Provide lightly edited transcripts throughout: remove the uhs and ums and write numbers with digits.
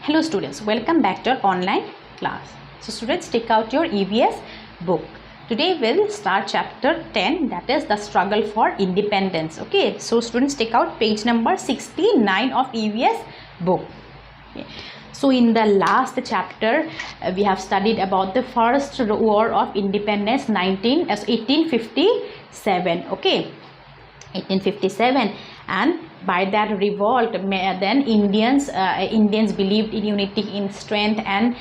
Hello students, welcome back to our online class. So students, take out your EVS book. Today we'll start chapter 10, that is the struggle for independence. Okay, so students, take out page number 69 of EVS book. Okay. So in the last chapter we have studied about the first war of independence 1857. Okay, 1857, and by that revolt then Indians believed in unity, in strength, and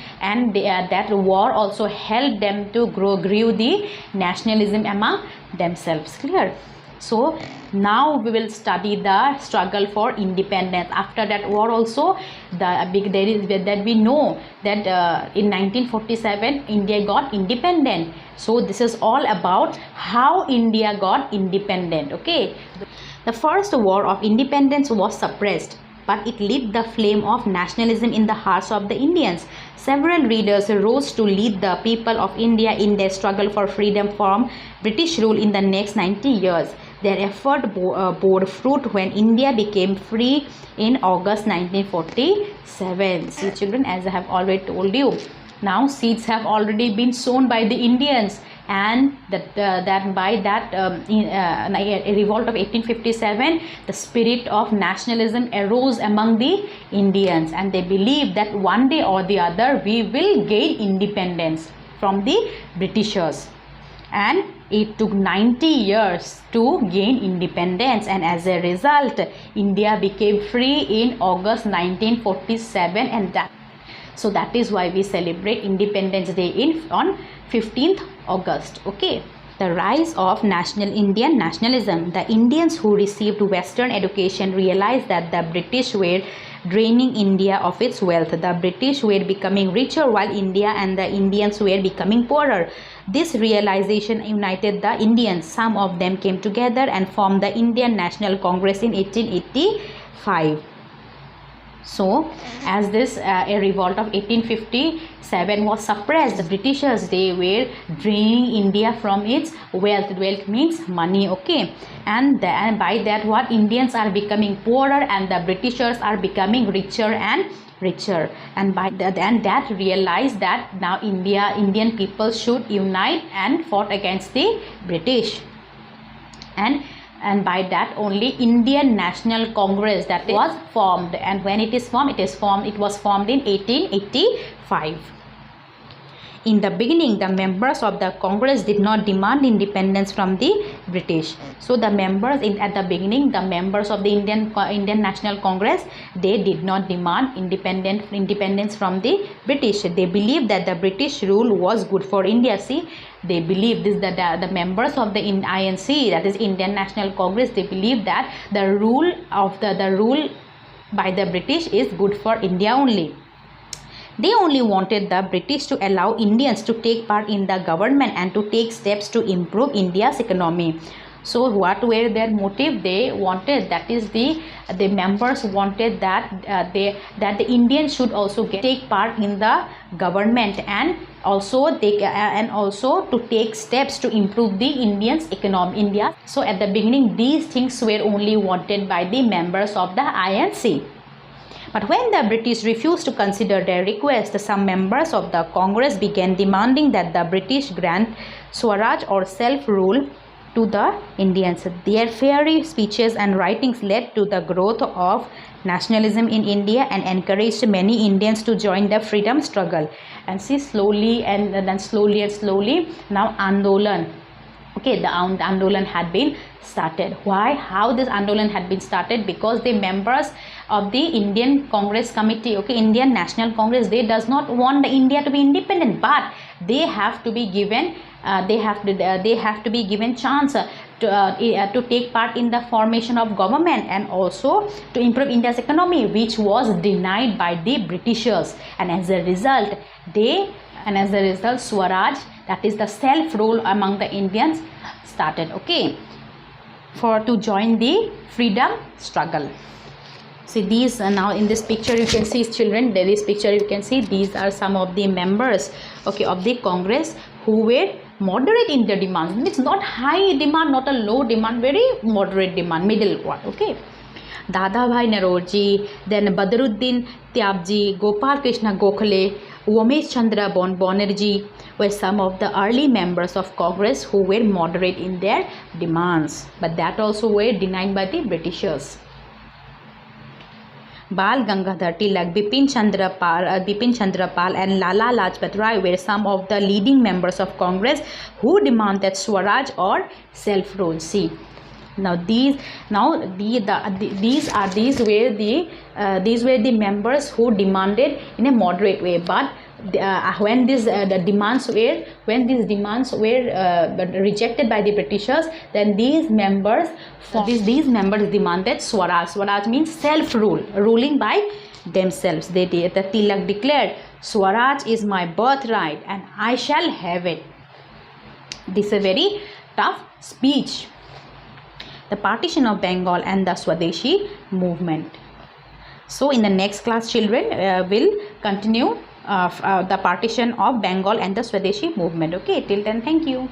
that war also helped them to grew the nationalism among themselves. Clear? So now we will study the struggle for independence. After that war also, we know that in 1947 India got independent. So this is all about how India got independent. Okay, the first war of independence was suppressed, but it lit the flame of nationalism in the hearts of the Indians. Several leaders rose to lead the people of India in their struggle for freedom from British rule in the next 90 years. Their effort bore fruit when India became free in August 1947. See children, as I have already told you, now seeds have already been sown by the Indians, and by that revolt of 1857, the spirit of nationalism arose among the Indians, and they believed that one day or the other we will gain independence from the Britishers. And it took 90 years to gain independence, and as a result India became free in August 1947, and that is why we celebrate Independence Day on 15th August. Okay, the rise of Indian nationalism. The Indians who received Western education realized that the British were draining India of its wealth. The British were becoming richer while India and the Indians were becoming poorer. This realization united the Indians. Some of them came together and formed the Indian National Congress in 1885. So as this a revolt of 1857 was suppressed, the Britishers, they were draining India from its wealth. Wealth means money. Okay, and by that what, Indians are becoming poorer and the Britishers are becoming richer and richer, and that realized that now Indian people should unite and fought against the British, and by that only Indian National Congress that was formed. And when it was formed in 1885. In the beginning, the members of the Congress did not demand independence from the British. So the members at the beginning, the members of the Indian National Congress, they did not demand independence from the British. They believed that the British rule was good for India. See, they believe this, that the members of the INC, that is Indian National Congress, they believe that the rule by the British is good for India only. They only wanted the British to allow Indians to take part in the government and to take steps to improve India's economy. So what were their motive? They wanted, that is the members wanted that the Indians should also take part in the government, and also to take steps to improve the Indians' economy, India. So at the beginning these things were only wanted by the members of the INC. But when the British refused to consider their request, some members of the Congress began demanding that the British grant Swaraj or self-rule to the Indians. Their fiery speeches and writings led to the growth of nationalism in India and encouraged many Indians to join the freedom struggle. And see, slowly and then slowly now Andolan. Okay, the Andolan had been started. Why? How this Andolan had been started? Because the members of the Indian Congress Committee, okay, Indian National Congress, they does not want the India to be independent, but they have to be given chance to take part in the formation of government and also to improve India's economy, which was denied by the Britishers. And as a result Swaraj, that is the self-rule among the Indians, started. Okay, to join the freedom struggle. See, these now in this picture you can see, children, these are some of the members, okay, of the Congress who were moderate in their demands. It's not high demand, not a low demand, very moderate demand, middle one. Okay, Dadabhai Naroji, then Badruddin Tyabji, Gopal Krishna Gokhale, Umesh Chandra Banerjee were some of the early members of Congress who were moderate in their demands, but that also were denied by the Britishers. Bal Gangadhar Tilak, Bipin Chandra Pal and Lala Lajpat Rai were some of the leading members of Congress who demanded Swaraj or self-rule. See, these were the members who demanded in a moderate way, but when these demands were rejected by the Britishers, then these members demanded Swaraj. Swaraj means self-rule, ruling by themselves. The Tilak declared, Swaraj is my birthright and I shall have it. This is a very tough speech. The partition of Bengal and the Swadeshi movement. So in the next class, children, will continue the partition of Bengal and the Swadeshi movement. Okay, till then, thank you.